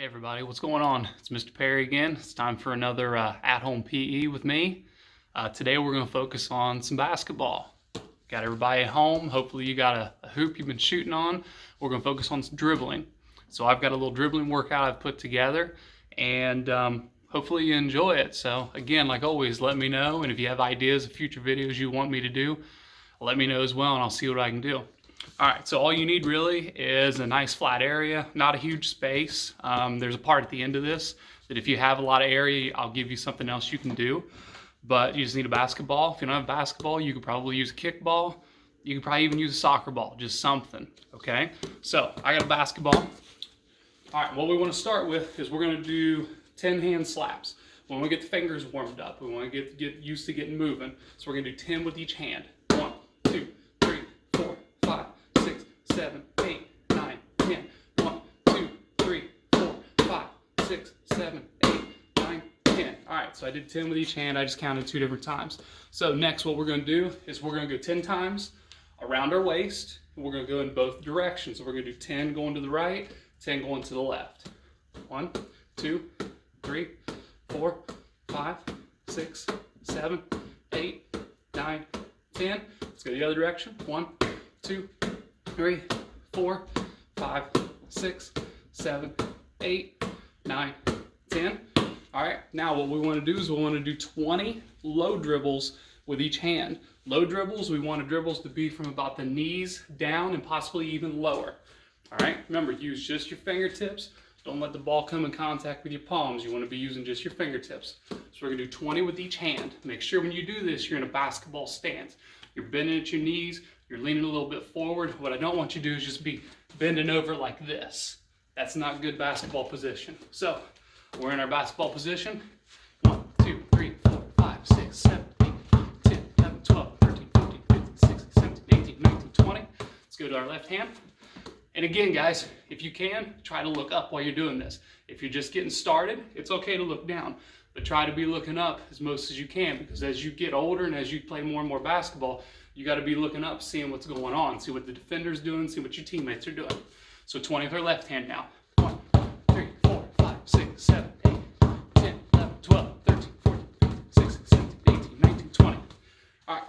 Hey everybody, what's going on? It's Mr. Perry again. It's time for another at-home PE with me. Today we're going to focus on some basketball. Got everybody at home. Hopefully you got a hoop you've been shooting on. We're going to focus on some dribbling. So I've got a little dribbling workout I've put together, and hopefully you enjoy it. So again, like always, let me know, and if you have ideas of future videos you want me to do, let me know as well, and I'll see what I can do. All right, so all you need really is a nice flat area, not a huge space. There's a part at the end of this that if you have a lot of area, I'll give you something else you can do. But you just need a basketball. If you don't have a basketball, you could probably use a kickball. You could probably even use a soccer ball, just something, okay? So I got a basketball. All right, what we want to start with is we're going to do 10 hand slaps. We want to get the fingers warmed up. We want to get used to getting moving. So we're going to do 10 with each hand. 1, 2, 3, 4, 5, 6, 7, 8, 9, 10. 1, 2, 3, 4, 5, 6, 7, 8, 9, 10. All right, so I did 10 with each hand. I just counted 2 different times. So next what we're going to do is we're going to go 10 times around our waist. And we're going to go in both directions. So we're going to do 10 going to the right, 10 going to the left. 1, 2, 3, 4, 5, 6, 7, 8, 9, 10. Let's go the other direction. 1, 2, 3, 4, 5, 6, 7, 8, 9, 10. All right, now what we want to do is we want to do 20 low dribbles with each hand. Low dribbles, we want the dribbles to be from about the knees down and possibly even lower. All right, remember, use just your fingertips. Don't let the ball come in contact with your palms. You want to be using just your fingertips. So we're going to do 20 with each hand. Make sure when you do this, you're in a basketball stance. You're bending at your knees. You're leaning a little bit forward. What I don't want you to do is just be bending over like this. That's not good basketball position. So we're in our basketball position. 1, 2, 3, 4, 5, 6, 7, 8, 10, 11, 12, 13, 14, 15, 16, 17, 18, 19, 20. Let's go to our left hand. And again, guys, if you can, try to look up while you're doing this. If you're just getting started, it's okay to look down, but try to be looking up as most as you can, because as you get older and as you play more and more basketball, you got to be looking up, seeing what's going on, see what the defender's doing, see what your teammates are doing. So 20 with our left hand now. 1, 3, 4, 5, 6, 7, 8, 10, 11, 12, 13, 14, 15, 16, 17, 18, 19, 20. All right,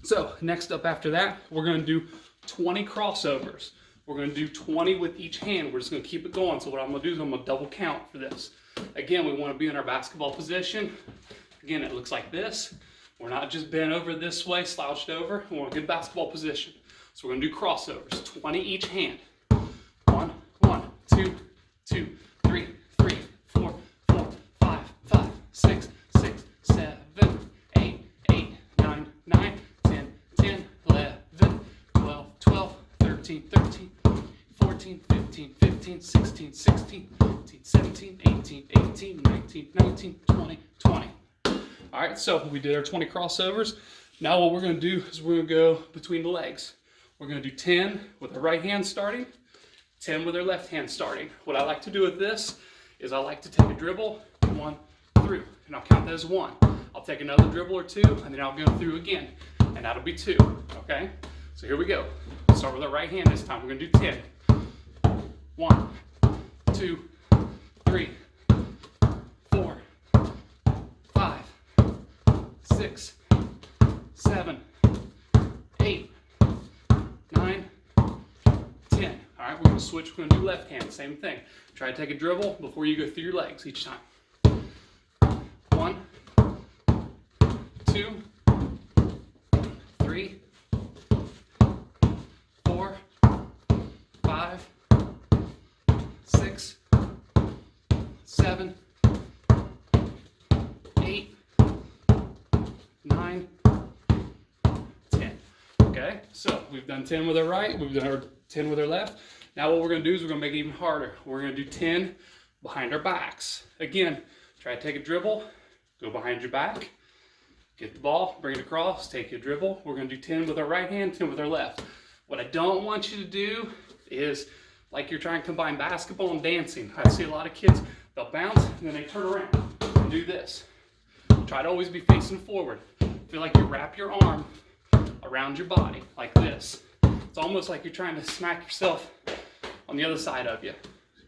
so next up after that, we're going to do 20 crossovers. We're going to do 20 with each hand. We're just going to keep it going. So what I'm going to do is I'm going to double count for this. Again, we want to be in our basketball position. Again, it looks like this. We're not just bent over this way, slouched over. We want a good basketball position. So we're going to do crossovers, 20 each hand. 1, 1, 2, 2, 3, 3, 4, 4, 5, 5, 6, 6, 7, 8, 8, 9, 9, 10, 10, 11, 12, 12, 13, 13, 14, 15, 15, 16, 16, 17, 17, 18, 18, 19, 19, 20, 20. All right, so we did our 20 crossovers. Now what we're going to do is we're going to go between the legs. We're going to do 10 with our right hand starting, 10 with our left hand starting. What I like to do with this is I like to take a dribble, 1 through, and I'll count that as 1. I'll take another dribble or 2, and then I'll go through again, and that'll be 2, okay? So here we go. Start with our right hand this time. We're going to do 10. 1, 2, 3, 4, 5, 6, 7, 8, 9, 10. All right, we're going to switch. We're going to do left hand. Same thing. Try to take a dribble before you go through your legs each time. 1, 2, 3, 4, 5, 6, 7, 8, 9, 10. Okay, so we've done 10 with our right, we've done our 10 with our left. Now what we're going to do is we're going to make it even harder. We're going to do 10 behind our backs. Again, try to take a dribble, go behind your back, get the ball, bring it across, take a dribble. We're going to do 10 with our right hand, 10 with our left. What I don't want you to do is like you're trying to combine basketball and dancing. I see a lot of kids, they'll bounce and then they turn around and do this. Try to always be facing forward. Feel like you wrap your arm around your body like this. It's almost like you're trying to smack yourself on the other side of you.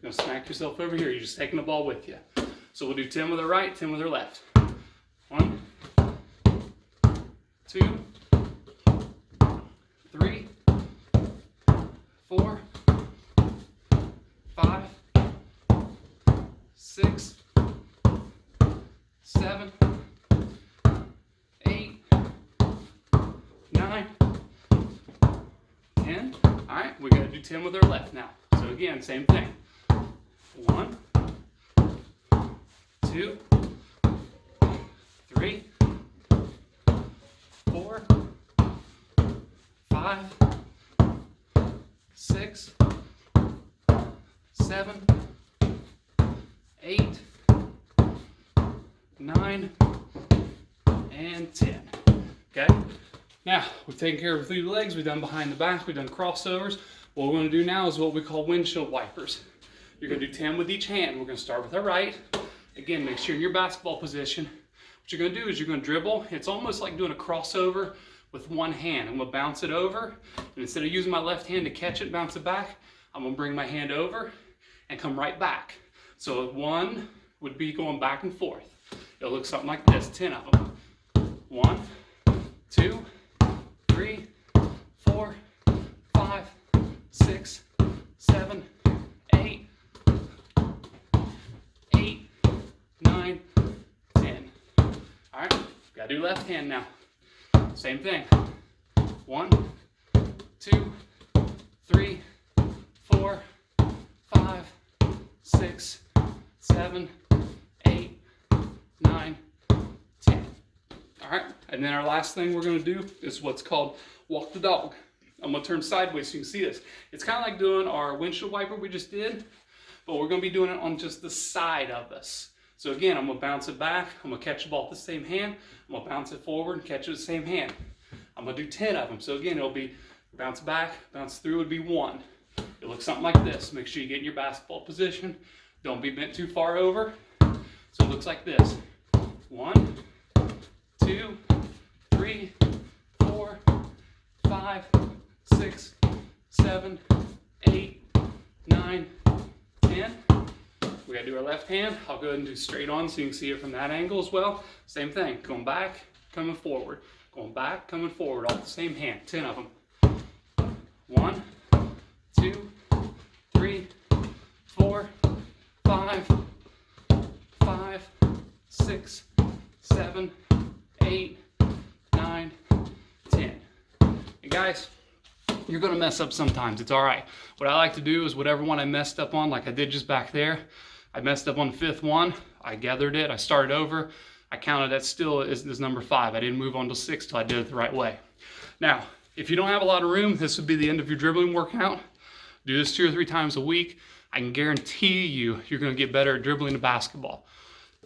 You're gonna smack yourself over here. You're just taking the ball with you. So we'll do 10 with our right, 10 with our left. 1, 2, 3, 4, 5, 6, 7, 8, 9, 10. All right, we gotta do 10 with our left now. So again, same thing. 1, 2, 3, 4, 5, 6, 7, 8, 9, and 10. Okay? Now, we've taken care of through the legs, we've done behind the back, we've done crossovers. What we're going to do now is what we call windshield wipers. You're going to do 10 with each hand. We're going to start with our right. Again, make sure in your basketball position. What you're going to do is you're going to dribble. It's almost like doing a crossover with one hand. I'm going to bounce it over. And instead of using my left hand to catch it, bounce it back, I'm going to bring my hand over and come right back. So 1 would be going back and forth. It'll look something like this, 10 of them. 1, 2, 3, 4, 5, 6, 7, 8, 9, 10. All right, gotta do left hand now. Same thing. 1, 2, 3, 4, 5, 6, 7, 8, 9, 10. All right, and then our last thing we're going to do is what's called walk the dog. I'm going to turn sideways so you can see this. It's kind of like doing our windshield wiper we just did, but we're going to be doing it on just the side of us. So again, I'm going to bounce it back. I'm going to catch the ball with the same hand. I'm going to bounce it forward and catch it with the same hand. I'm going to do 10 of them. So again, it'll be bounce back, bounce through would be 1. It'll look something like this. Make sure you get in your basketball position. Don't be bent too far over. So it looks like this. 1, 2, 3, 4, 5, 6, 7, 8, 9, 10. We gotta do our left hand. I'll go ahead and do straight on so you can see it from that angle as well. Same thing, going back, coming forward. Going back, coming forward, all the same hand, 10 of them. 1, 2, 3, 4, 5, 6, 7, 8, 9, 10. And guys, you're gonna mess up sometimes, it's all right. What I like to do is whatever one I messed up on, like I did just back there, I messed up on the 5th one, I gathered it, I started over, I counted that still is number 5. I didn't move on to 6 till I did it the right way. Now, if you don't have a lot of room, this would be the end of your dribbling workout. Do this 2 or 3 times a week. I can guarantee you, you're gonna get better at dribbling the basketball.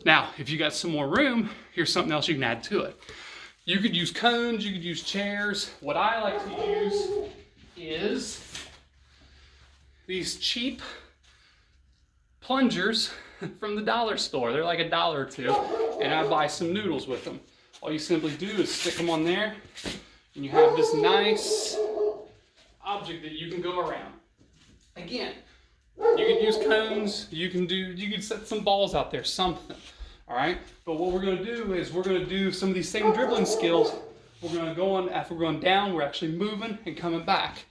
Now, if you got some more room, here's something else you can add to it. You could use cones, you could use chairs. What I like to use is these cheap plungers from the dollar store. They're like $1 or $2, and I buy some noodles with them. All you simply do is stick them on there, and you have this nice object that you can go around. Again, you can use cones, you can set some balls out there, something, all right? But what we're gonna do is we're gonna do some of these same dribbling skills. We're gonna go on, after we're going down, we're actually moving and coming back.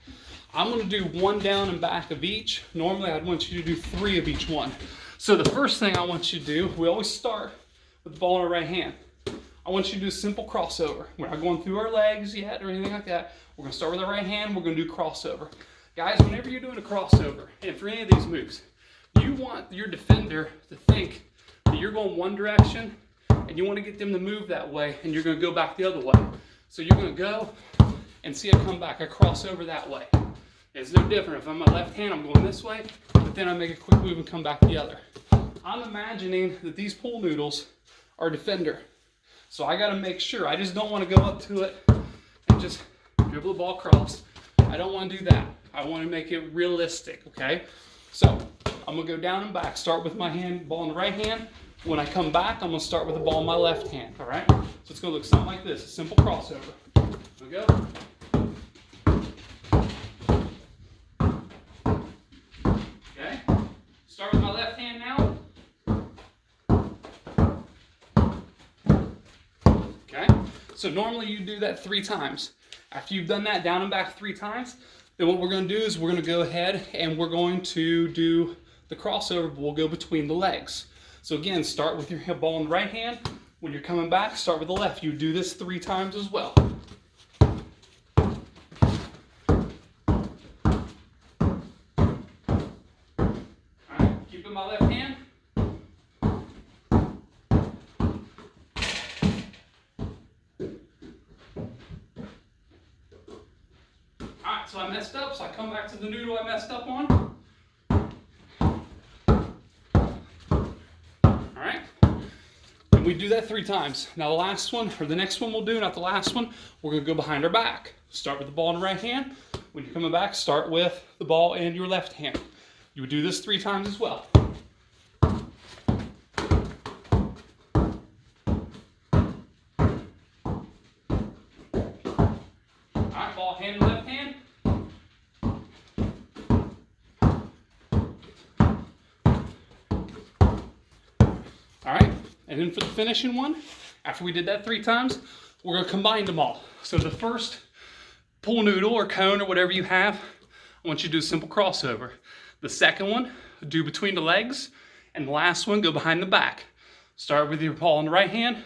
I'm gonna do 1 down and back of each. Normally, I'd want you to do 3 of each one. So the first thing I want you to do, we always start with the ball in our right hand. I want you to do a simple crossover. We're not going through our legs yet or anything like that. We're gonna start with our right hand, we're gonna do crossover. Guys, whenever you're doing a crossover, and for any of these moves, you want your defender to think that you're going one direction, and you want to get them to move that way, and you're going to go back the other way. So you're going to go and see I come back, I cross over that way. It's no different. If I'm my left hand, I'm going this way, but then I make a quick move and come back the other. I'm imagining that these pool noodles are a defender. So I got to make sure. I just don't want to go up to it and just dribble the ball across. I don't want to do that. I want to make it realistic, okay? So I'm going to go down and back. Start with my hand, ball in the right hand. When I come back, I'm going to start with the ball in my left hand, all right? So it's going to look something like this, a simple crossover. Here we go. Okay? using my left hand now. Okay, so normally you do that 3 times. After you've done that down and back 3 times, then what we're going to do is we're going to go ahead and we're going to do the crossover, but we'll go between the legs. So again, start with your ball in the right hand. When you're coming back, start with the left. You do this 3 times as well. Alright, keep in my left hand. Alright, so I messed up, so I come back to the noodle I messed up on. Alright, and we do that 3 times. Now the last one, or the next one we'll do, not the last one, we're going to go behind our back. Start with the ball in the right hand. When you're coming back, start with the ball in your left hand. You would do this 3 times as well. Alright, ball hand in left hand. Alright, and then for the finishing one, after we did that 3 times, we're going to combine them all. So the first pool noodle or cone or whatever you have, I want you to do a simple crossover. The second one, do between the legs, and the last one, go behind the back. Start with your ball in the right hand,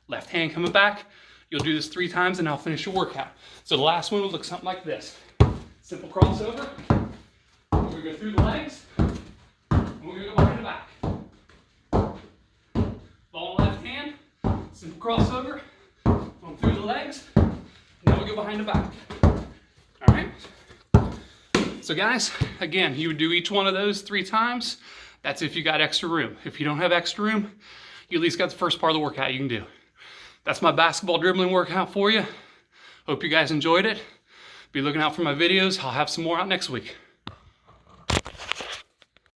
left hand coming back. You'll do this 3 times and I'll finish your workout. So the last one will look something like this. Simple crossover. We're going to go through the legs, and we're going to go behind the back. Ball in the left hand, simple crossover, going through the legs, and then we'll go behind the back. All right? So guys, again, you would do each one of those 3 times. That's if you got extra room. If you don't have extra room, you at least got the first part of the workout you can do. That's my basketball dribbling workout for you. Hope you guys enjoyed it. Be looking out for my videos. I'll have some more out next week.